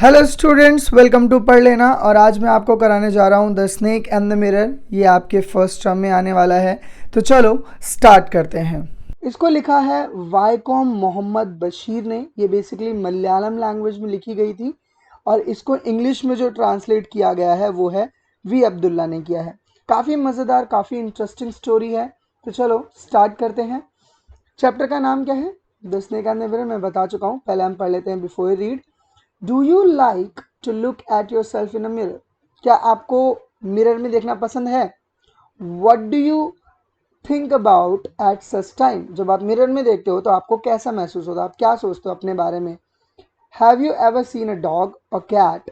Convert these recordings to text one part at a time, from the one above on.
Hello students, welcome to पढ़ लेना। और आज मैं आपको कराने जा रहा हूँ the snake and the mirror. ये आपके फर्स्ट टर्म में आने वाला है, तो चलो स्टार्ट करते हैं। इसको लिखा है वाईकॉम मोहम्मद बशीर ने। ये बेसिकली मलयालम लैंग्वेज में लिखी गई थी और इसको इंग्लिश में जो ट्रांसलेट किया गया है वो है वी अब्दुल्ला ने किया है। काफ़ी मज़ेदार, काफ़ी इंटरेस्टिंग स्टोरी है। तो चलो स्टार्ट करते हैं। चैप्टर का नाम क्या है? The snake and the mirror. मैं बता चुका हूँ, पहले हम पढ़ लेते हैं before you read. Do you like to look at yourself in a mirror? क्या आपको मिरर में देखना पसंद है? What do you think about at such time? जब आप मिरर में देखते हो तो आपको कैसा महसूस होता है? आप क्या सोचते हो अपने बारे में? Have you ever seen a dog, a cat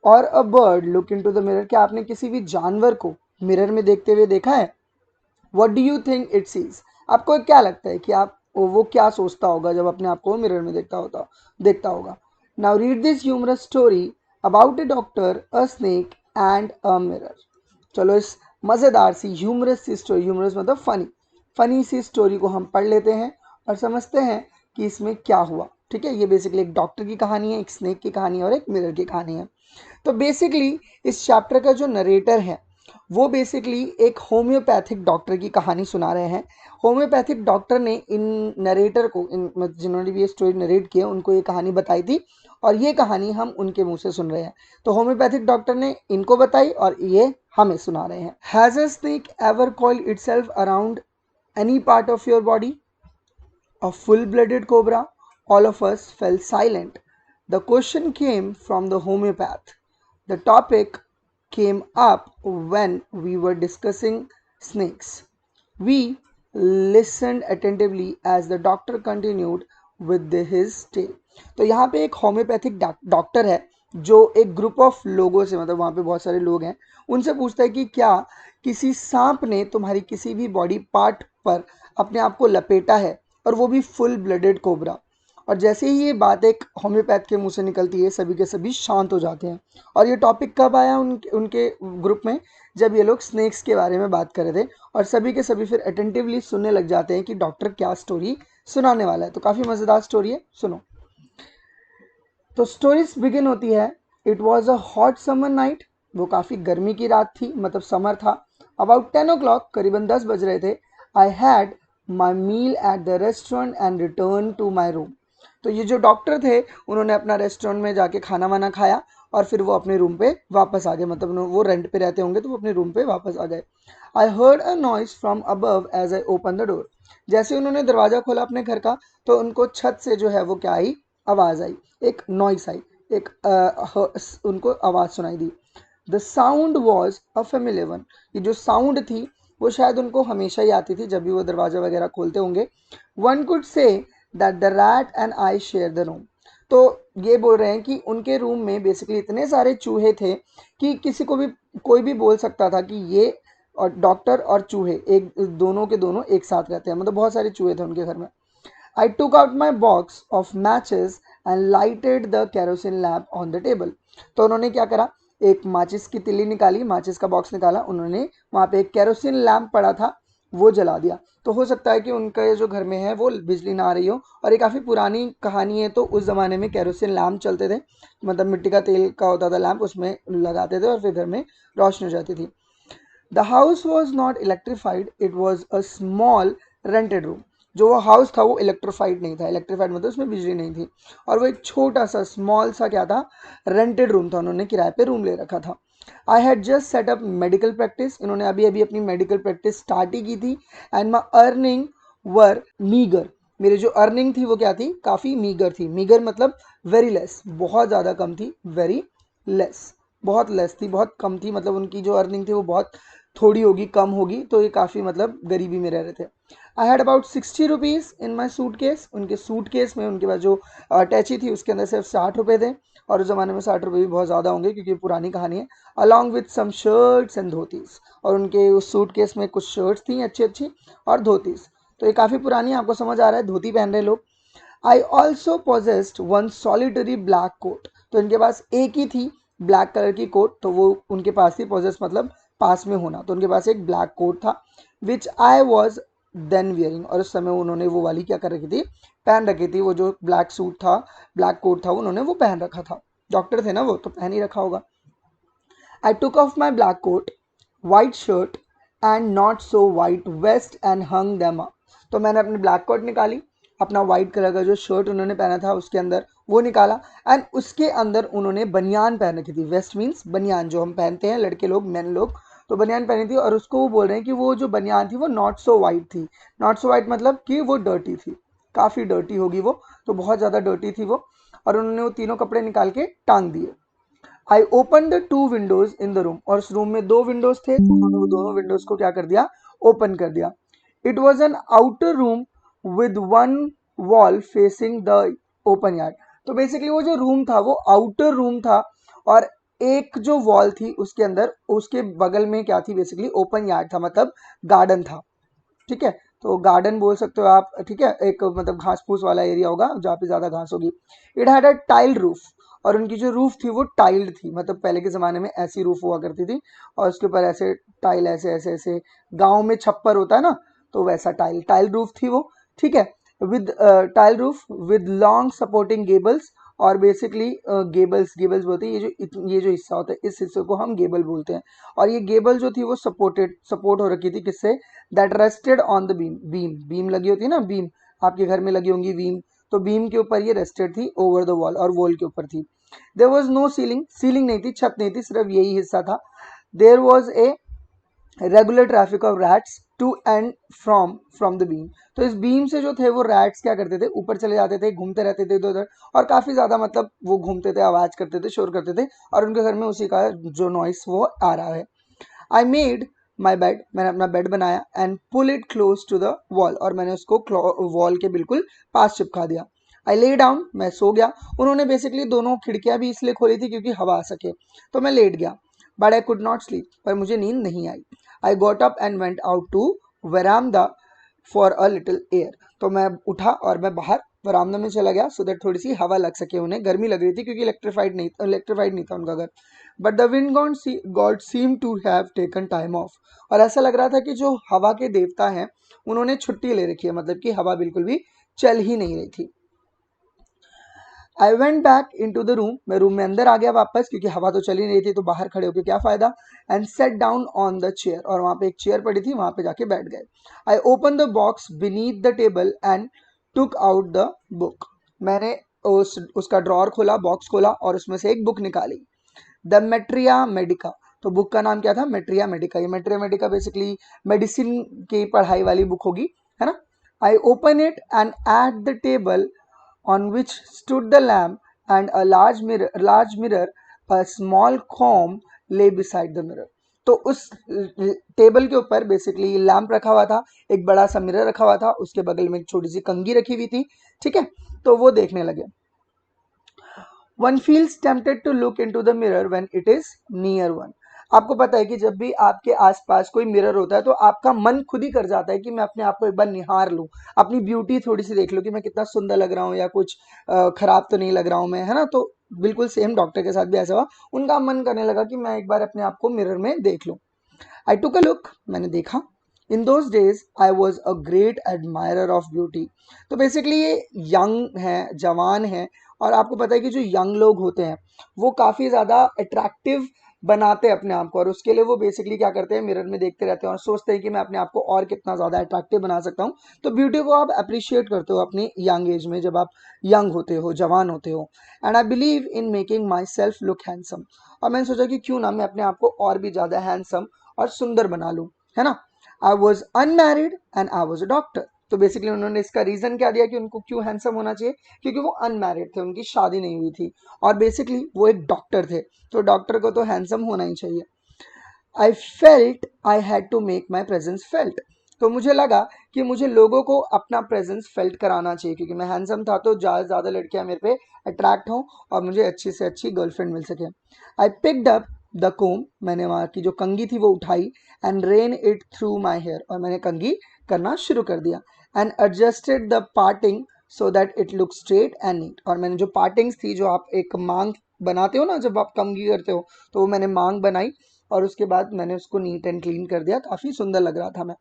और a bird look into the mirror? क्या आपने किसी भी जानवर को मिरर में देखते हुए देखा है? What do you think it sees? आपको क्या लगता है कि आप वो क्या सोचता होगा जब अपने आप को मिरर में देखता होगा। Now read this humorous story about a doctor, a snake and a mirror. चलो इस मज़ेदार सी ह्यूमरस सी स्टोरी, ह्यूमरस मतलब फनी, फनी सी स्टोरी को हम पढ़ लेते हैं और समझते हैं कि इसमें क्या हुआ। ठीक है, ये बेसिकली एक डॉक्टर की कहानी है, एक स्नेक की कहानी है और एक मिरर की कहानी है। तो बेसिकली इस चैप्टर का जो नरेटर है वो बेसिकली एक होम्योपैथिक डॉक्टर की कहानी सुना रहे हैं। होम्योपैथिक डॉक्टर ने इन नरेटर को, इन जिन्होंने भी ये स्टोरी नरेट किया, उनको ये कहानी बताई थी और ये कहानी हम उनके मुंह से सुन रहे हैं। तो होम्योपैथिक डॉक्टर ने इनको बताई और ये हमें सुना रहे हैं। Has a snake ever called itself around any part of your body? A full-blooded cobra? All of us fell silent. The question came from the homeopath. The topic came up when we were discussing snakes. We listened attentively as the doctor continued with his tale. तो यहाँ पे एक homeopathic doctor है जो एक group of लोगों से, मतलब वहाँ पे बहुत सारे लोग हैं, उनसे पूछता है कि क्या किसी सांप ने तुम्हारी किसी भी बॉडी पार्ट पर अपने आप को लपेटा है, और वो भी फुल ब्लडेड कोबरा। और जैसे ही ये बात एक होम्योपैथ के मुंह से निकलती है, सभी के सभी शांत हो जाते हैं। और ये टॉपिक कब आया उनके उनके ग्रुप में? जब ये लोग स्नेक्स के बारे में बात कर रहे थे। और सभी के सभी फिर अटेंटिवली सुनने लग जाते हैं कि डॉक्टर क्या स्टोरी सुनाने वाला है। तो काफ़ी मज़ेदार स्टोरी है, सुनो। तो स्टोरीज बिगिन होती है। It was a hot summer night. वो काफ़ी गर्मी की रात थी, मतलब समर था। अबाउट 10 o'clock, करीबन 10 बज रहे थे। I had my meal at the restaurant and return to my room. तो ये जो डॉक्टर थे उन्होंने अपना रेस्टोरेंट में जाके खाना वाना खाया और फिर वो अपने रूम पे वापस आ गए। मतलब वो रेंट पे रहते होंगे तो वो अपने रूम पे वापस आ गए। I heard a noise from above as I open the door. जैसे उन्होंने दरवाज़ा खोला अपने घर का तो उनको छत से जो है वो क्या आई, आवाज़ आई, एक नॉइस आई, एक उनको आवाज़ सुनाई दी। The sound was a familiar one. ये जो साउंड थी वो शायद उनको हमेशा ही आती थी जब भी वो दरवाज़ा वगैरह खोलते होंगे। One could say that the rat and I share the room. तो ये बोल रहे हैं कि उनके रूम में बेसिकली इतने सारे चूहे थे कि किसी को भी, कोई भी बोल सकता था कि ये और डॉक्टर और चूहे एक दोनों के दोनों एक साथ रहते हैं। मतलब बहुत सारे चूहे थे उनके घर में। I took out my box of matches and lighted the kerosene lamp on the table. तो उन्होंने क्या करा, एक माचिस की तिल्ली निकाली, माचिस का बॉक्स निकाला, उन्होंने वहाँ पे एक केरोसिन लैम्प पड़ा था वो जला दिया। तो हो सकता है कि उनका जो घर में है वो बिजली ना आ रही हो। और ये काफ़ी पुरानी कहानी है। तो उस ज़माने में केरोसिन लैम्प चलते थे, मतलब मिट्टी का तेल का होता था लैम्प, उसमें लगाते थे और फिर घर में रोशनी हो जाती थी। The house was not electrified, it was a small rented room. जो वो हाउस था वो इलेक्ट्रीफाइड नहीं था। इलेक्ट्रीफाइड मतलब उसमें बिजली नहीं थी। और वो एक छोटा सा स्मॉल सा क्या था, रेंटेड रूम था। उन्होंने किराए पे रूम ले रखा था। I had just set up medical practice. इन्होंने अभी अभी अपनी मेडिकल प्रैक्टिस स्टार्ट ही की थी। And my earning were meagre. मेरी जो अर्निंग थी वो क्या थी, काफ़ी मीगर थी। मीगर मतलब वेरी लेस, बहुत ज़्यादा कम थी। वेरी लेस, बहुत लेस थी, बहुत कम थी। मतलब उनकी जो अर्निंग थी वो बहुत थोड़ी होगी, कम होगी। तो ये काफ़ी मतलब गरीबी में रह रहे थे। I had about 60 rupees in my suit case. उनके सूट केस में उनके पास जो अटैची थी उसके अंदर सिर्फ 60 रुपये थे। और उस ज़माने में 60 रुपये भी बहुत ज़्यादा होंगे क्योंकि पुरानी कहानी है। Along with some shirts and dhotis. और उनके उस सूट केस में कुछ शर्ट्स थी अच्छी अच्छी और धोतीस। तो ये काफ़ी पुरानी, आपको समझ आ रहा है, धोती पहन रहे लोग। I also possessed one solitary black coat. तो इनके पास एक ही थी ब्लैक कलर की कोट, तो वो उनके पास थी। पोजेस मतलब पास में होना। तो उनके पास एक ब्लैक कोट था विच आई वॉज देन वियरिंग। और उस समय उन्होंने वो वाली क्या कर रखी थी, पहन रखी थी। वो जो ब्लैक सूट था, ब्लैक कोट था, उन्होंने वो पहन रखा था। डॉक्टर थे ना वो, तो पहन ही रखा होगा। I took off my black coat, white shirt and not so white vest and hung them up. तो मैंने अपनी ब्लैक कोट निकाली, अपना वाइट कलर का जो शर्ट उन्होंने पहना था उसके अंदर वो निकाला, एंड उसके अंदर उन्होंने बनियान पहन रखी थी। वेस्ट मीन्स बनियान, जो हम पहनते हैं लड़के लोग, मैन लोग, तो बनियान पहनी थी। और उसको वो बोल रहे हैं कि वो जो बनियान थी वो नॉट सो वाइट थी। नॉट सो वाइट मतलब कि वो डर्टी थी, काफ़ी डर्टी होगी वो, तो बहुत ज़्यादा डर्टी थी वो। और उन्होंने वो तीनों कपड़े निकाल के टांग दिए। आई open the two Windows in the room, और उस रूम में दो विंडोज थे, तो उन्होंने वो दोनों विंडोज को क्या कर दिया, ओपन कर दिया। It was an outer room with one wall facing the open yard. तो बेसिकली वो जो रूम था वो आउटर रूम था, और एक जो वॉल थी उसके अंदर, उसके बगल में क्या थी, बेसिकली ओपन यार्ड था, मतलब गार्डन था। ठीक है, तो गार्डन बोल सकते हो आप। ठीक है, एक मतलब घास फूस वाला एरिया होगा जहाँ पे ज्यादा घास होगी। It had a tile roof, और उनकी जो रूफ थी वो टाइल्ड थी, मतलब पहले के जमाने में ऐसी रूफ हुआ करती थी, और उसके ऊपर ऐसे टाइल, ऐसे ऐसे ऐसे, गाँव में छप्पर होता है ना, तो वैसा टाइल टाइल रूफ थी वो। ठीक है, with tile roof with long supporting Gables. और बेसिकली गेबल्स गेबल्स बोलते हैं, ये जो हिस्सा होता है इस हिस्से को हम गेबल बोलते हैं। और ये गेबल जो थी वो सपोर्ट हो रखी थी किससे, that rested on the beam. Beam लगी होती है ना, बीम आपके घर में लगी होंगी बीम, तो बीम के ऊपर ये रेस्टेड थी ओवर द वॉल, और वॉल के ऊपर थी। There was no ceiling, ceiling नहीं थी, छत नहीं थी, सिर्फ यही हिस्सा था। There was a regular traffic of rats to and from the beam. तो इस बीम से जो थे वो रैट्स क्या करते थे, ऊपर चले जाते थे, घूमते रहते थे इधर उधर, और काफी ज्यादा मतलब वो घूमते थे, आवाज करते थे, शोर करते थे, और उनके घर में उसी का जो नॉइस वो आ रहा है। आई मेड माई बेड, मैंने अपना बेड बनाया, and pull it close to the wall, और मैंने उसको वॉल के बिल्कुल पास चिपका दिया। आई ले डाउन, मैं सो गया। उन्होंने बेसिकली दोनों खिड़कियां भी इसलिए खोली थी क्योंकि हवा आ सके, तो मैं लेट गया। But I could not sleep, पर मुझे नींद नहीं आई। I got up and went out to वरामदा फॉर अ लिटिल एयर। तो मैं उठा और मैं बाहर वरामदा में चला गया, सो दैट थोड़ी सी हवा लग सके उन्हें, गर्मी लग रही थी क्योंकि इलेक्ट्रीफाइड नहीं था उनका घर। But the wind god seem to have taken time off. और ऐसा लग रहा था कि जो हवा के देवता हैं उन्होंने छुट्टी ले रखी है, मतलब कि हवा बिल्कुल भी चल ही नहीं रही थी। I went back into the room, मैं रूम में अंदर आ गया वापस, क्योंकि हवा तो चल ही नहीं रही थी, तो बाहर खड़े होकर क्या फायदा। And set down on the chair, और वहां पे एक चेयर पड़ी थी, वहां पे जाके बैठ गए। आई open the box beneath the table and took out the book. मैंने उसका ड्रॉर खोला, बॉक्स खोला, और उसमें से एक बुक निकाली, द मेट्रिया मेडिका। तो बुक का नाम क्या था, मेट्रिया मेडिका। ये मेट्रिया मेडिका बेसिकली मेडिसिन की पढ़ाई वाली बुक होगी, है ना। I open it and at the table on which stood the lamp and a large mirror, a small comb lay beside the mirror। तो उस टेबल के ऊपर बेसिकली लैंप रखा हुआ था, एक बड़ा सा मिरर रखा हुआ था, उसके बगल में एक छोटी सी कंघी रखी हुई थी। ठीक है, तो वो देखने लगे। One feels tempted to look into the mirror when it is near one. आपको पता है कि जब भी आपके आसपास कोई मिरर होता है तो आपका मन खुद ही कर जाता है कि मैं अपने आप को एक बार निहार लूं, अपनी ब्यूटी थोड़ी सी देख लूं कि मैं कितना सुंदर लग रहा हूँ, या कुछ खराब तो नहीं लग रहा हूँ मैं, है ना। तो बिल्कुल सेम डॉक्टर के साथ भी ऐसा हुआ, उनका मन करने लगा कि मैं एक बार अपने आप को मिरर में देख लूं। आई टुक अ लुक, मैंने देखा। In those days I was a great admirer of beauty. तो बेसिकली ये यंग है, जवान है, और आपको पता है कि जो यंग लोग होते हैं वो काफ़ी ज़्यादा अट्रैक्टिव बनाते हैं अपने आप को, और उसके लिए वो बेसिकली क्या करते हैं, मिरर में देखते रहते हैं और सोचते हैं कि मैं अपने आप को और कितना ज़्यादा अट्रैक्टिव बना सकता हूँ। तो ब्यूटी को आप अप्रिशिएट करते हो अपनी यंग एज में, जब आप यंग होते हो, जवान होते हो। And I believe in making my self look handsome. और मैंने सोचा कि क्यों ना मैं अपने आप को और भी ज़्यादा हैंडसम और सुंदर बना लूँ, है ना। I was unmarried and I was a doctor. तो बेसिकली उन्होंने इसका रीजन क्या दिया कि उनको क्यों हैंडसम होना चाहिए, क्योंकि वो अनमैरिड थे, उनकी शादी नहीं हुई थी, और बेसिकली वो एक डॉक्टर थे, तो डॉक्टर को तो हैंडसम होना ही चाहिए। I felt I had to make my presence felt. तो मुझे लगा कि मुझे लोगों को अपना प्रेजेंस फेल्ट कराना चाहिए, क्योंकि मैं हैंडसम था तो ज़्यादा से ज़्यादा लड़कियां मेरे पे अट्रैक्ट हों और मुझे अच्छी से अच्छी गर्लफ्रेंड मिल सके। I picked up the comb, मैंने वहाँ की जो कंघी थी वो उठाई, and ran it through my hair, और मैंने कंघी करना शुरू कर दिया। And adjusted the parting so that it look straight and neat. और मैंने जो पार्टिंग्स थी, जो आप एक मांग बनाते हो ना जब आप कंघी करते हो, तो वो मैंने मांग बनाई, और उसके बाद मैंने उसको नीट एंड क्लीन कर दिया, काफ़ी सुंदर लग रहा था मैं।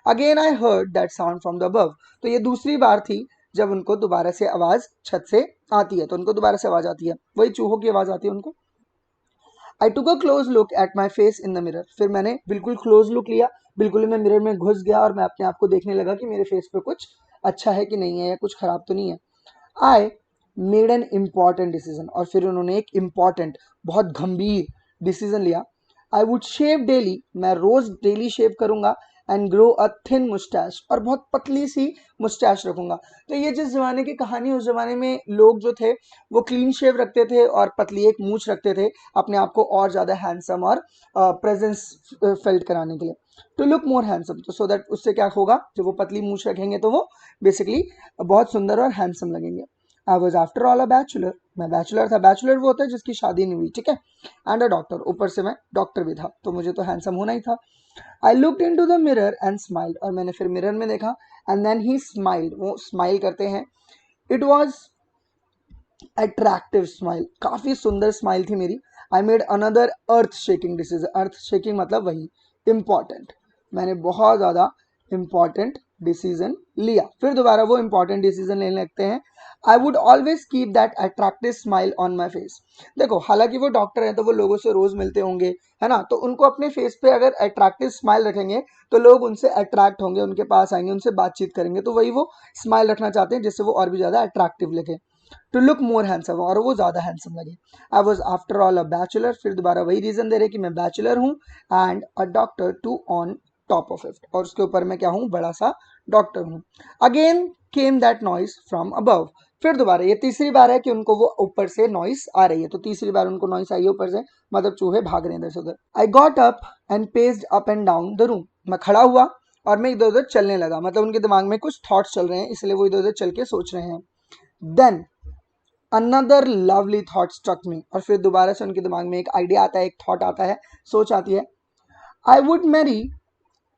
Again I heard that sound from the above. तो ये दूसरी बार थी जब उनको दोबारा से आवाज़ छत से आती है तो उनको दोबारा से आवाज आती है, वही चूहों की आवाज आती है उनको। I took a close look at my face in the mirror, फिर मैंने बिल्कुल क्लोज लुक लिया, बिल्कुल मैं मिरर में घुस गया और मैं अपने आप को देखने लगा कि मेरे फेस पे कुछ अच्छा है कि नहीं है या कुछ खराब तो नहीं है। I made an important decision, और फिर उन्होंने एक इम्पॉर्टेंट बहुत गंभीर डिसीजन लिया। आई वुड शेव डेली, मैं रोज डेली शेव करूंगा, and grow a thin moustache, और बहुत पतली सी मुस्टैच रखूंगा। तो ये जिस जमाने की कहानी, उस जमाने में लोग जो थे वो क्लीन शेव रखते थे और पतली एक मूछ रखते थे अपने आप को और ज्यादा हैंडसम और प्रेजेंस फेल्ट कराने के लिए, टू लुक मोर हैंडसम। तो सो दैट उससे क्या होगा, जब वो पतली मूछ रखेंगे तो वो बेसिकली बहुत सुंदर और हैंडसम लगेंगे। I was after all a bachelor, मैं बैचलर था। बैचलर वो होता है जिसकी शादी नहीं हुई, ठीक है। एंड अ डॉक्टर, ऊपर से मैं डॉक्टर भी था, तो मुझे तो हैंडसम होना ही था। I looked into the mirror and smiled, और मैंने फिर मिरर में देखा, एंड देन ही स्माइल्ड, वो स्माइल करते हैं। इट वॉज अट्रैक्टिव स्माइल, काफी सुंदर स्माइल थी मेरी। I made another earth shaking decision, earth shaking मतलब वही इंपॉर्टेंट, मैंने बहुत ज्यादा इंपॉर्टेंट डिसीजन लिया। फिर दोबारा वो इंपॉर्टेंट डिसीजन लेने लगते हैं। I would always keep that attractive smile on my face. देखो, हालांकि वो डॉक्टर है तो वो लोगों से रोज मिलते होंगे, है ना, तो उनको अपने फेस पे अगर अट्रैक्टिव स्माइल रखेंगे तो लोग उनसे अट्रैक्ट होंगे, उनके पास आएंगे, उनसे बातचीत करेंगे, तो वही वो स्माइल रखना चाहते हैं जिससे वो और भी ज्यादा अट्रैक्टिव लगे, टू लुक मोर हैंडसम, और वो ज्यादा हैंडसम लगे। I was after all a bachelor, फिर दोबारा वही रीजन दे रहे कि मैं बैचलर हूँ, and a doctor too on top of it, और उसके ऊपर मैं क्या हूँ, बड़ा सा डॉक्टर हूँ। Again came that noise from above, फिर दोबारा ये तीसरी बार है कि उनको वो ऊपर से नॉइस आ रही है, तो तीसरी बार उनको नॉइस आई है ऊपर से, मतलब चूहे भाग रहे हैं इधर से उधर। आई got up and paced up and down the room, मैं खड़ा हुआ और मैं इधर उधर चलने लगा, मतलब उनके दिमाग में कुछ थॉट्स चल रहे हैं इसलिए वो इधर उधर चल के सोच रहे हैं। Then another lovely thought struck me, और फिर दोबारा से उनके दिमाग में एक आइडिया आता है, एक थॉट आता है, सोच आती है। I would marry,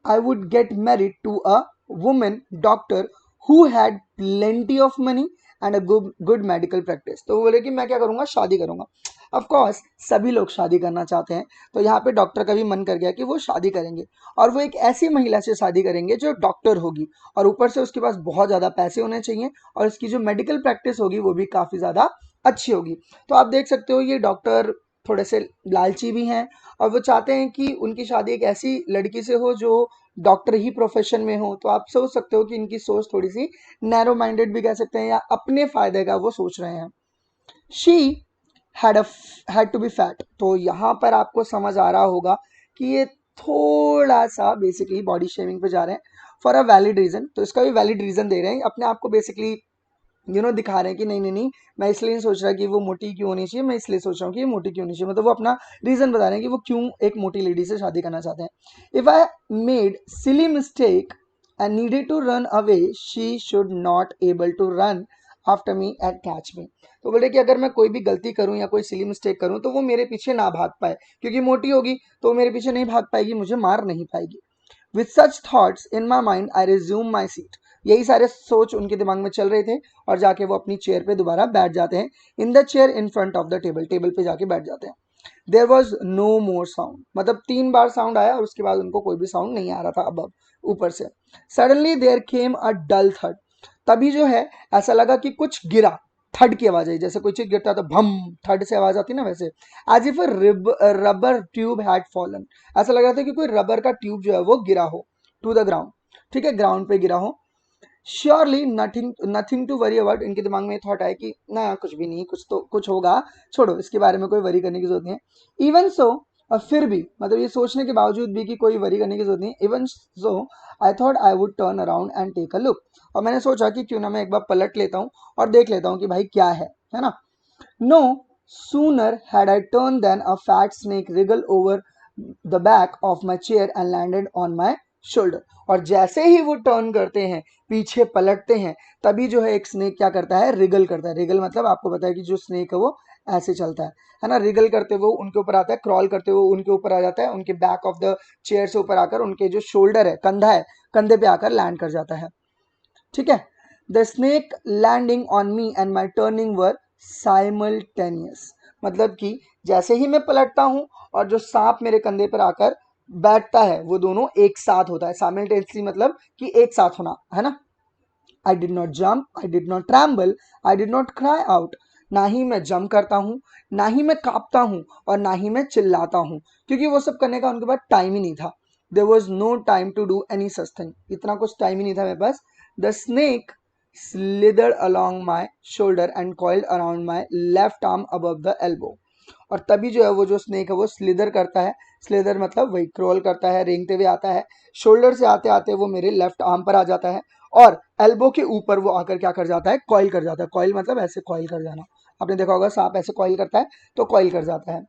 I would get married to a woman doctor who had plenty of money and a good medical practice. तो वो बोले कि मैं क्या करूंगा, शादी करूंगा। ऑफ कोर्स सभी लोग शादी करना चाहते हैं, तो यहाँ पे डॉक्टर का भी मन कर गया कि वो शादी करेंगे, और वो एक ऐसी महिला से शादी करेंगे जो डॉक्टर होगी, और ऊपर से उसके पास बहुत ज़्यादा पैसे होने चाहिए, और इसकी जो मेडिकल प्रैक्टिस होगी वो भी काफ़ी ज़्यादा अच्छी होगी। तो आप देख सकते हो ये डॉक्टर थोड़े से लालची भी हैं, और वो चाहते हैं कि उनकी शादी एक ऐसी लड़की से हो जो डॉक्टर ही प्रोफेशन में हो। तो आप सोच सकते हो कि इनकी सोच थोड़ी सी नैरो माइंडेड भी कह सकते हैं, या अपने फायदे का वो सोच रहे हैं। She had to be fat, तो यहाँ पर आपको समझ आ रहा होगा कि ये थोड़ा सा बेसिकली बॉडी शेमिंग पे जा रहे हैं फॉर अ वैलिड रीजन। तो इसका भी वैलिड रीजन दे रहे हैं, अपने आप को बेसिकली दिखा रहे हैं कि नहीं नहीं नहीं, मैं इसलिए नहीं सोच रहा कि वो मोटी क्यों होनी चाहिए, मैं इसलिए सोच रहा हूँ कि ये मोटी क्यों होनी चाहिए, मतलब वो अपना रीजन बता रहे हैं कि वो क्यों एक मोटी लेडी से शादी करना चाहते हैं। If I made silly mistake and needed to run away, she should not able to run after me and catch me. तो बोले कि अगर मैं कोई भी गलती करूं या कोई सिली मिस्टेक करूं तो वो मेरे पीछे ना भाग पाए, क्योंकि मोटी होगी तो वो मेरे पीछे नहीं भाग पाएगी, मुझे मार नहीं पाएगी। With such thoughts in my mind I resume my seat, यही सारे सोच उनके दिमाग में चल रहे थे, और जाके वो अपनी चेयर पे दोबारा बैठ जाते हैं, in the chair in front of the table, table पे जाके बैठ जाते हैं। There was no more sound, मतलब 3 बार साउंड आया और उसके बाद उनको कोई भी साउंड नहीं आ रहा था अब ऊपर से। सडनली देयर केम अ डल थड, तभी जो है ऐसा लगा कि कुछ गिरा, थड की आवाज आई, जैसे कोई चीज गिरता तो भम, थड से आवाज आती ना वैसे। As if rubber tube had fallen, ऐसा लग रहा था कि कोई रबर का ट्यूब जो है वो गिरा हो टू द ग्राउंड, ठीक है, ग्राउंड पे गिरा हो। Surely nothing nothing to worry about, इनके दिमाग में ये थॉट है कि ना कुछ भी नहीं, कुछ तो कुछ होगा, छोड़ो, इसके बारे में कोई वरी करने की जरूरत नहीं है। इवन सो, और फिर भी, मतलब ये सोचने के बावजूद भी कि कोई वरी करने की जरूरत नहीं है, even so I thought I would turn around and take a look, और मैंने सोचा कि क्यों ना मैं एक बार पलट लेता हूँ और देख लेता हूँ कि भाई क्या है ना। No sooner had I turn than a fat snake wriggle over the back of my chair and landed on my shoulder, और जैसे ही वो टर्न करते हैं, पीछे पलटते हैं, तभी जो है एक स्नेक क्या करता है, रिगल करता है। रिगल मतलब आपको पता है कि जो स्नेक है वो ऐसे चलता है ना, रिगल करते हुए उनके ऊपर आता है, क्रॉल करते हुए उनके ऊपर आ जाता है, उनके बैक ऑफ द चेयर से ऊपर आकर उनके जो शोल्डर है, कंधा है, कंधे पे आकर लैंड कर जाता है, ठीक है। The snake landing on me and my turning were simultaneous, मतलब कि जैसे ही मैं पलटता हूं और जो सांप मेरे कंधे पर आकर बैठता है वो दोनों एक साथ होता है। साइमल्टेनियसली मतलब कि एक साथ होना, है ना। I did not jump, I did not tremble, I did not cry out. ना ही मैं जंप करता हूँ, ना ही मैं कांपता हूँ, और ना ही मैं चिल्लाता हूँ, क्योंकि वो सब करने का उनके पास टाइम ही नहीं था। There was no time to do any such thing, इतना कुछ टाइम ही नहीं था मेरे पास। The snake slithered along my shoulder and coiled around my left arm above the elbow। और तभी जो है वो जो स्नेक है वो स्लिदर करता है, स्लिदर मतलब वही क्रॉल करता है, रेंगते हुए आता है, शोल्डर से आते आते वो मेरे लेफ्ट आर्म पर आ जाता है, और एल्बो के ऊपर वो आकर क्या कर जाता है, कॉइल कर जाता है। कॉइल मतलब ऐसे कॉइल कर जाना, आपने देखा होगा सांप ऐसे कॉइल करता है, तो कॉइल कर जाता है।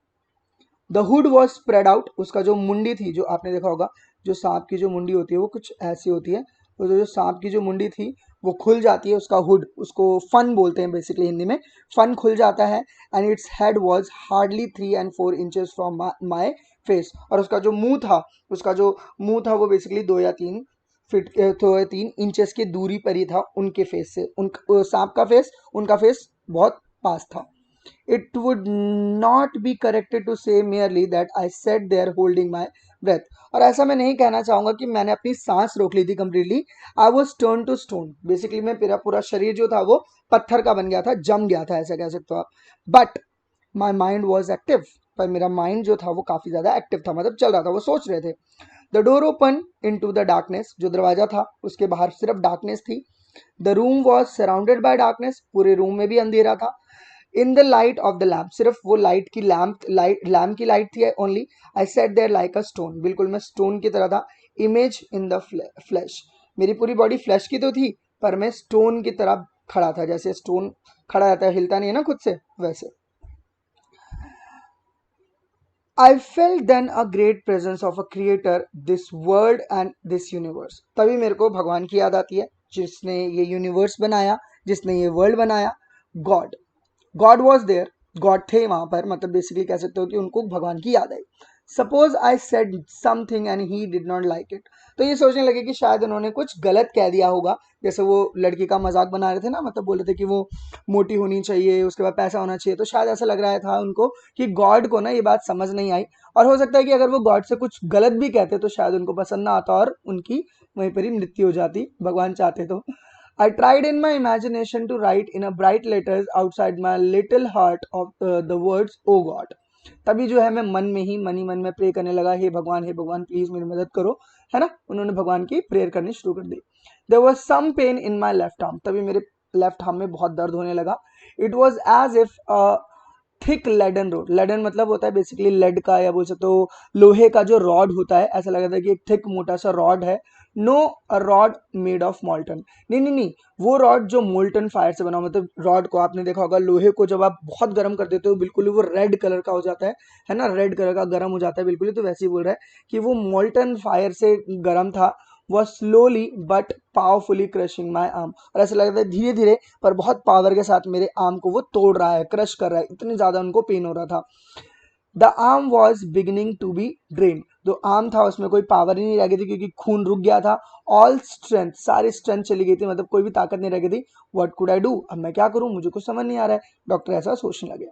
The hood was spread out, उसका जो मुंडी थी, जो आपने देखा होगा जो सांप की जो मुंडी होती है वो कुछ ऐसी होती है, तो जो सांप की जो मुंडी थी वो खुल जाती है, उसका हुड, उसको फन बोलते हैं बेसिकली हिंदी में, फन खुल जाता है। And its head was hardly 3 and 4 inches from my face, और उसका जो मुंह था, उसका जो मुंह था वो बेसिकली 2 या 3 फीट, 2 या 3 इंचेस की दूरी पर ही था उनके फेस से, उन सांप का फेस, उनका फेस बहुत पास था। It would not be corrected to say merely that I sat there holding my breath। और ऐसा मैं नहीं कहना चाहूंगा कि मैंने अपनी सांस रोक ली थी completely. I was turn to stone, basically मैं मेरा पूरा शरीर जो था वो पत्थर का बन गया था, जम गया था, ऐसा कह सकते हो आप। But my mind was active, पर मेरा माइंड जो था वो काफी ज्यादा एक्टिव था, मतलब चल रहा था, वो सोच रहे थे। The door open into the darkness, जो दरवाजा था उसके बाहर सिर्फ डार्कनेस थी। The room was surrounded by darkness, पूरे रूम में भी अंधेरा था। In the light of the lamp, सिर्फ वो लाइट की लैम्प की लाइट थी only. I sat there like a stone, बिल्कुल मैं स्टोन की तरह था। इमेज इन द फ्लैश, मेरी पूरी बॉडी फ्लैश की तो थी, पर मैं स्टोन की तरह खड़ा था, जैसे स्टोन खड़ा रहता है, हिलता नहीं है ना खुद से, वैसे। I felt then a great presence of a creator, this world and this universe. तभी मेरे को भगवान की याद आती है, जिसने ये यूनिवर्स बनाया, जिसने ये वर्ल्ड बनाया, God. God was there, God थे वहां पर, मतलब बेसिकली कह सकते हो कि उनको भगवान की याद आई। Suppose I said something and he did not like it, तो ये सोचने लगे कि शायद उन्होंने कुछ गलत कह दिया होगा, जैसे वो लड़की का मजाक बना रहे थे ना, मतलब बोल रहे थे कि वो मोटी होनी चाहिए, उसके बाद पैसा होना चाहिए, तो शायद ऐसा लग रहा था उनको कि गॉड को ना ये बात समझ नहीं आई, और हो सकता है कि अगर वो गॉड से कुछ गलत भी कहते तो शायद उनको पसंद ना आता और उनकी वहीं पर ही मृत्यु हो जाती, भगवान चाहते तो। I tried in my imagination to write in a bright letters outside my little heart of the words "Oh God"। तभी जो है मैं मन में ही मन में प्रे करने लगा, हे भगवान प्लीज मेरी मदद करो, है ना। उन्होंने भगवान की प्रेयर करनी शुरू कर दी। There was some pain in my left arm, तभी मेरे लेफ्ट आर्म में बहुत दर्द होने लगा। It was as if a thick leaden rod, leaden मतलब होता है बेसिकली लेड का, या बोल सकते हो लोहे का जो रॉड होता है, ऐसा लग रहा था कि एक थिक मोटा सा रॉड है। No, a rod made of molten, नहीं, वो रॉड जो मोल्टन फायर से बना, मतलब रॉड को आपने देखा होगा, लोहे को जब आप बहुत गर्म कर देते हो बिल्कुल ही वो रेड कलर का हो जाता है ना, रेड कलर का गर्म हो जाता है बिल्कुल ही, तो वैसे ही बोल रहा है कि वो मोल्टन फायर से गर्म था। वह slowly but powerfully crushing my arm, और ऐसा लग रहा था धीरे धीरे पर बहुत पावर के साथ मेरे आर्म को वो तोड़ रहा है, क्रश कर रहा है, इतनी ज्यादा उनको पेन हो रहा था। The arm was beginning to be drain, जो आर्म था उसमें कोई पावर ही नहीं रह गई थी, क्योंकि खून रुक गया था। ऑल स्ट्रेंथ, सारी स्ट्रेंथ चली गई थी, मतलब कोई भी ताकत नहीं रह गई थी। व्हाट कुड आई डू, अब मैं क्या करूं, मुझे कुछ समझ नहीं आ रहा है, डॉक्टर ऐसा सोचने लगे।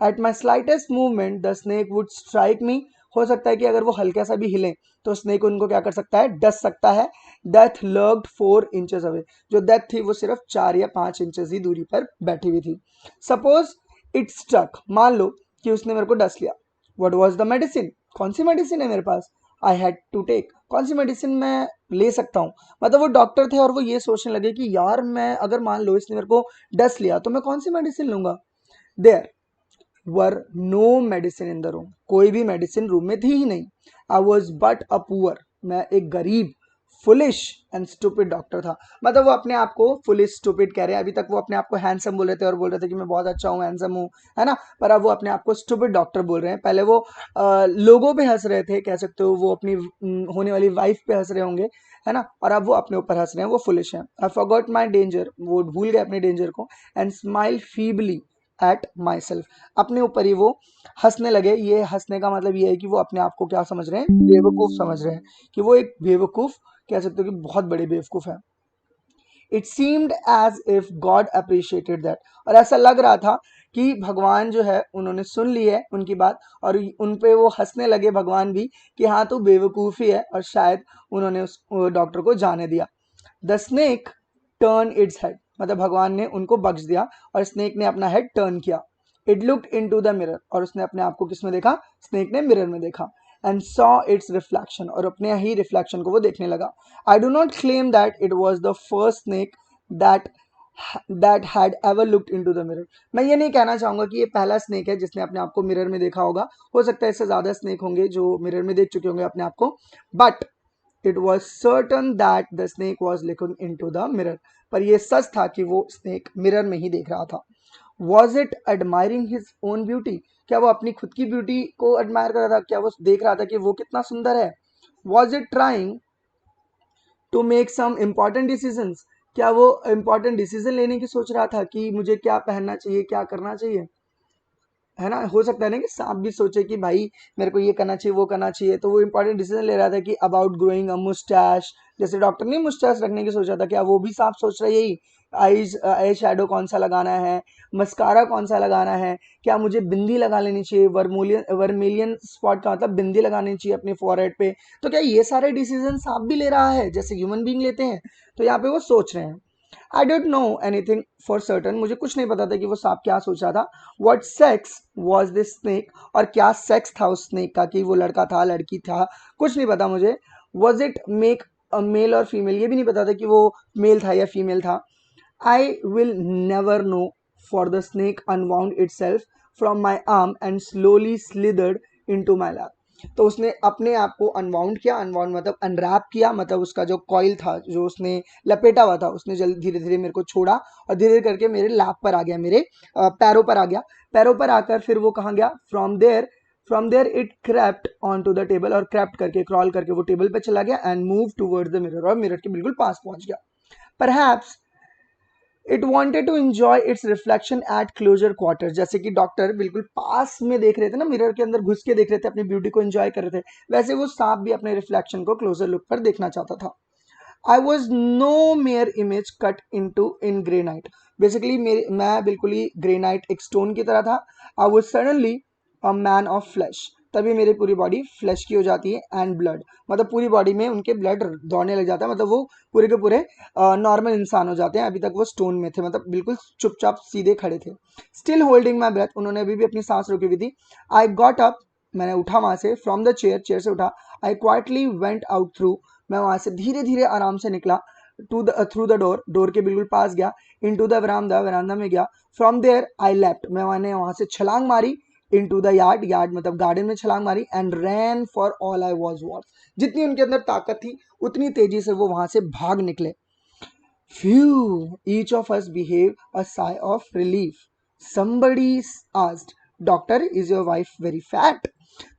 At my slightest movement the snake would strike मी, हो सकता है कि अगर वो हल्का सा भी हिले तो स्नेक उनको क्या कर सकता है, डस सकता है। डेथ लर्ग्ड 4 इंचेस अवे, जो डेथ थी वो सिर्फ 4 या 5 इंचेस ही दूरी पर बैठी हुई थी। सपोज इट स्टक, मान लो कि उसने मेरे को डस लिया। वट वॉज द मेडिसिन, कौन सी मेडिसिन है मेरे पास, आई हैड टू टेक, कौन सी मेडिसिन मैं ले सकता हूँ। मतलब वो डॉक्टर थे और वो ये सोचने लगे कि यार मैं अगर मान लो इसने मेरे को डस लिया तो मैं कौन सी मेडिसिन लूंगा। There were no medicine in the room, कोई भी मेडिसिन रूम में थी ही नहीं। I was but a poor, मैं एक गरीब, फुलिश एंड स्टूपिड डॉक्टर था। मतलब वो अपने आप को फुलिश स्टूपिड कह रहे हैं, अभी तक वो अपने आप को हैंडसम बोल रहे थे और बोल रहे थे कि मैं बहुत अच्छा हूँ, हैंडसम हूँ, है ना, पर अब वो अपने आप को स्टूपिड डॉक्टर बोल रहे हैं। पहले वो लोगों पे हंस रहे थे, कह सकते हो वो अपनी होने वाली वाइफ पे हंस रहे होंगे, है ना, और अब वो अपने ऊपर हंस रहे हैं, वो फुलिश हैं। आई फॉरगॉट माई डेंजर, वो भूल गए अपने डेंजर को। And smile feebly at my self, अपने ऊपर ही वो हंसने लगे। ये हंसने का मतलब ये है कि वो अपने आप को क्या समझ रहे हैं, बेवकूफ समझ रहे हैं, कि वो एक बेवकूफ, कह सकते हो कि बहुत बड़े बेवकूफ है। It seemed as if God appreciated that, और ऐसा लग रहा था कि भगवान जो है उन्होंने सुन ली है उनकी बात, और उन पे वो हंसने लगे भगवान भी, कि हाँ तो बेवकूफ़ ही है, और शायद उन्होंने उस डॉक्टर को जाने दिया। The snake turn its head, मतलब भगवान ने उनको बख्श दिया और स्नेक ने अपना हेड टर्न किया। It looked into the mirror, और उसने अपने आप को किस में देखा? स्नेक ने मिरर में देखा। एंड सॉ इट्स रिफ्लेक्शन, और अपने ही रिफ्लेक्शन को वो देखने लगा। I do not claim that it was the first snake that had ever looked into the mirror. मैं ये नहीं कहना चाहूंगा कि ये पहला स्नेक है जिसने अपने आप को मिरर में देखा होगा, हो सकता है इससे ज्यादा स्नेक होंगे जो मिरर में देख चुके होंगे अपने आप को, but it was certain that the snake was looking into the mirror. पर यह सच था कि वो स्नेक मिरर में ही देख रहा था। Was it admiring his own beauty, क्या वो अपनी खुद की ब्यूटी को एडमायर कर रहा था? क्या वो देख रहा था कि वो कितना सुंदर है? Was it trying to make some important decisions, क्या वो इम्पॉर्टेंट डिसीजन लेने की सोच रहा था कि मुझे क्या पहनना चाहिए, क्या करना चाहिए? है ना, हो सकता है ना कि सांप भी सोचे कि भाई मेरे को ये करना चाहिए, वो करना चाहिए, तो वो इंपॉर्टेंट डिसीजन ले रहा था कि अबाउट ग्रोइंग अ मुस्टैश। जैसे डॉक्टर ने मुस्टैश रखने की सोचा था, क्या वो भी सांप सोच रहा है यही? आई शैडो कौन सा लगाना है, मस्कारा कौन सा लगाना है, क्या मुझे बिंदी लगा लेनी चाहिए, वर्मिलियन स्पॉट का मतलब बिंदी लगानी चाहिए अपने फॉरहेड पे? तो क्या ये सारे डिसीजन सांप भी ले रहा है जैसे ह्यूमन बीइंग लेते हैं? तो यहाँ पे वो सोच रहे हैं। I don't know anything for certain, मुझे कुछ नहीं पता था कि वो सांप क्या सोच रहा था। What sex was this snake, और क्या सेक्स था उस स्नेक का, कि वो लड़का था लड़की था, कुछ नहीं पता मुझे। Was it make a male और फीमेल, ये भी नहीं पता था कि वो मेल था या फीमेल था। I will never know, for the snake unwound itself from my arm and slowly slithered into my lap. तो उसने अपने आप को अनवाउंड किया, अनवाउंड मतलब अनरैप किया, मतलब उसका जो कॉइल था जो उसने लपेटा हुआ था, उसने जल्दी धीरे धीरे मेरे को छोड़ा और धीरे धीरे करके मेरे लैप पर आ गया, मेरे पैरों पर आ गया। पैरों पर आकर फिर वो कहाँ गया? From there it crept on to the table, और क्रैप्ट करके क्रॉल करके वो टेबल पे चला गया and move towards the mirror, और मिरर के बिल्कुल पास पहुंच गया। Perhaps it wanted to enjoy its reflection at closer quarter, जैसे कि डॉक्टर बिल्कुल पास में देख रहे थे ना, मिरर के अंदर घुस के देख रहे थे, अपनी ब्यूटी को एंजॉय कर रहे थे, वैसे वो सांप भी अपने रिफ्लेक्शन को क्लोजर लुक पर देखना चाहता था। I was no mere image cut in granite, basically मैं बिल्कुल ही ग्रेनाइट एक स्टोन की तरह था। I was suddenly a man of flesh, तभी मेरी पूरी बॉडी फ्लैश की हो जाती है, एंड ब्लड मतलब पूरी बॉडी में उनके ब्लड दौड़ने लग जाता है, मतलब वो पूरे के पूरे नॉर्मल इंसान हो जाते हैं। अभी तक वो स्टोन में थे, मतलब बिल्कुल चुपचाप सीधे खड़े थे। स्टिल होल्डिंग माई ब्रेथ, उन्होंने अभी भी अपनी सांस रोकी हुई थी। आई गॉट अप, मैंने उठा वहां से, फ्रॉम द चेयर, चेयर से उठा। आई क्वाइटली वेंट आउट थ्रू, मैं वहां से धीरे धीरे आराम से निकला, थ्रू द डोर, डोर के बिल्कुल पास गया, इनटू द वरामदा, वरामदा में गया। फ्रॉम देयर आई लेफ्ट, मैंने वहां से छलांग मारी, इनटू द यार्ड, यार्ड मतलब गार्डन में छलांग मारी, and ran for all I was worth, जितनी उनके अंदर ताकत थी उतनी तेजी से वो वहां से भाग निकले। Phew! Each of us behave a sigh of relief. Somebody asked, "Doctor, is your wife very fat?"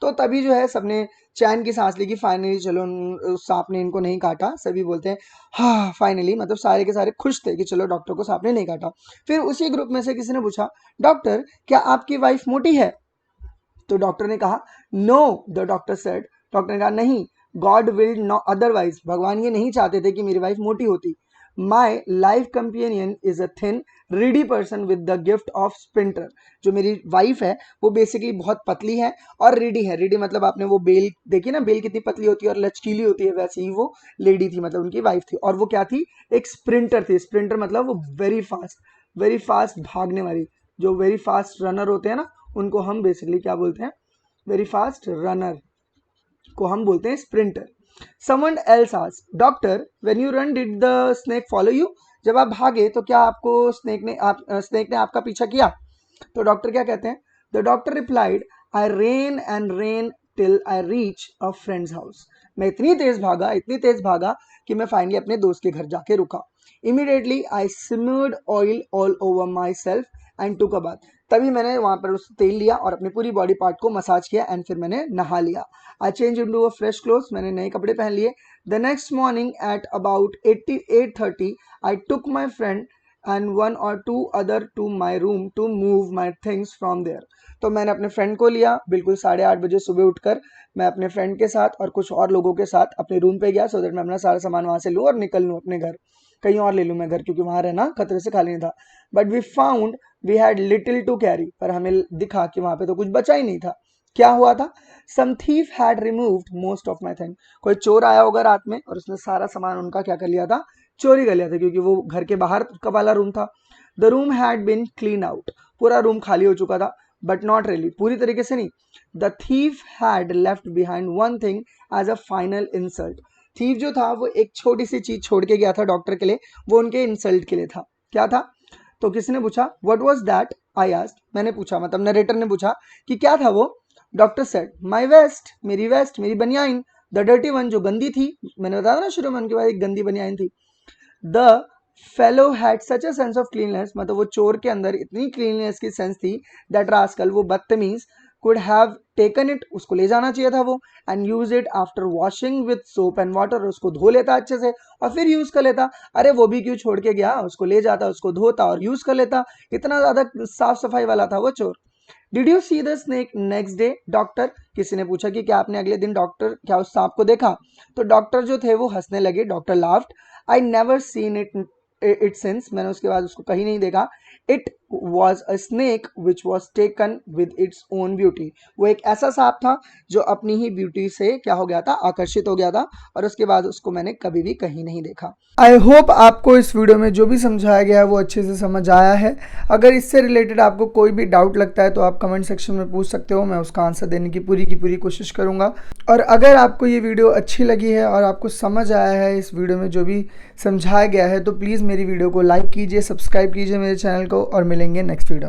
तो तभी जो है सबने चैन की सांस ली कि फाइनली चलो उस सांप ने इनको नहीं काटा। सभी बोलते हैं हाँ फाइनली, मतलब सारे के सारे खुश थे कि चलो डॉक्टर को सांप ने नहीं काटा। फिर उसी ग्रुप में से किसी ने पूछा, डॉक्टर क्या आपकी वाइफ मोटी है? तो डॉक्टर ने कहा no, the doctor said, doctor ने कहा नहीं, गॉड विल नॉट अदरवाइज, भगवान ये नहीं चाहते थे कि मेरी वाइफ मोटी होती। My life companion is a thin Reedy person with the gift of sprinter, जो मेरी वाइफ है वो बेसिकली बहुत पतली है और रीडी है। रीडी मतलब आपने वो बेल देखी ना, बेल कितनी पतली होती है और लचकीली होती है, वैसे ही वो लेडी थी, मतलब उनकी वाइफ थी। और वो क्या थी? एक स्प्रिंटर थी। स्प्रिंटर मतलब वो वेरी फास्ट भागने वाली, जो वेरी फास्ट रनर होते हैं ना, उनको हम बेसिकली क्या बोलते हैं? वेरी फास्ट रनर को हम बोलते हैं sprinter. Someone else asked, doctor when you run did the snake follow you, जब आप भागे तो क्या आपको स्नेक ने आपका पीछा किया? तो डॉक्टर क्या कहते हैं? The doctor replied, I rain and rain till I reach a friends house, मैं इतनी तेज भागा कि मैं फाइनली अपने दोस्त के घर जाके रुका। Immediately I simmered oil all over my self and took a bath, तभी मैंने वहां पर उस तेल लिया और अपने पूरी बॉडी पार्ट को मसाज किया एंड फिर मैंने नहा लिया। I change into a fresh clothes, मैंने नए कपड़े पहन लिए। The next morning at about 8:30 I took my friend and one or two other to my room to move my things from there, तो मैंने अपने फ्रेंड को लिया, बिल्कुल 8:30 बजे सुबह उठकर मैं अपने फ्रेंड के साथ और कुछ और लोगों के साथ अपने रूम पे गया, सो दैट मैं अपना सारा सामान वहां से लूँ और निकल लूँ अपने घर, कहीं और ले लूँ मैं घर, क्योंकि वहां रहना खतरे से खाली नहीं था। But we found we had little to carry, पर हमें दिखा कि वहां पे तो कुछ बचा ही नहीं था। क्या हुआ था? Some thief had removed most of my thing, कोई चोर आया होगा रात में और उसने सारा सामान उनका क्या कर लिया था? चोरी कर लिया था, क्योंकि वो घर के बाहर का वाला रूम था। The room had been clean out, पूरा रूम खाली हो चुका था, बट नॉट रियली, पूरी तरीके से नहीं। The thief had left behind one thing as a final insult, thief जो था वो एक छोटी सी चीज छोड़ के गया था डॉक्टर के लिए, वो उनके इंसल्ट के लिए था। क्या था? तो किसी ने पूछा what was that, I asked, मैंने पूछा, मतलब नरेटर ने पूछा कि क्या था वो। डॉक्टर सेड माय वेस्ट, मेरी बनियाइन, द डर्टी वन, जो गंदी थी, मैंने बताया ना शुरू में उनके पास एक गंदी बनियाइन थी। The fellow had such a sense of cleanness, मतलब वो चोर के अंदर इतनी क्लीननेस की सेंस थी दैट रास्कल, वो बदतमीज, कुड हैव टेकन इट, उसको ले जाना चाहिए था वो, and use it after washing with soap and water, उसको धो लेता अच्छे से और फिर यूज कर लेता। अरे वो भी क्यों छोड़ के गया, उसको ले जाता, उसको धोता और यूज कर लेता, इतना ज्यादा साफ सफाई वाला था वो चोर। Did you see the snake next day, doctor, किसी ने पूछा कि क्या आपने अगले दिन डॉक्टर क्या उस सांप को देखा? तो डॉक्टर जो थे वो हंसने लगे, doctor laughed, I never seen it since, मैंने उसके बाद उसको कहीं नहीं देखा। It was a snake which was taken with its own beauty, वो एक ऐसा सांप था जो अपनी ही ब्यूटी से क्या हो गया था, आकर्षित हो गया था, और उसके बाद उसको मैंने कभी भी कहीं नहीं देखा। आई होप आपको इस वीडियो में जो भी समझाया गया है वो अच्छे से समझ आया है। अगर इससे रिलेटेड आपको कोई भी डाउट लगता है तो आप कमेंट सेक्शन में पूछ सकते हो, मैं उसका आंसर देने की पूरी कोशिश करूंगा। और अगर आपको ये वीडियो अच्छी लगी है और आपको समझ आया है इस वीडियो में जो भी समझाया गया है, तो प्लीज़ मेरी वीडियो को लाइक कीजिए, सब्सक्राइब कीजिए मेरे चैनल को, और मिलेंगे नेक्स्ट वीडियो में।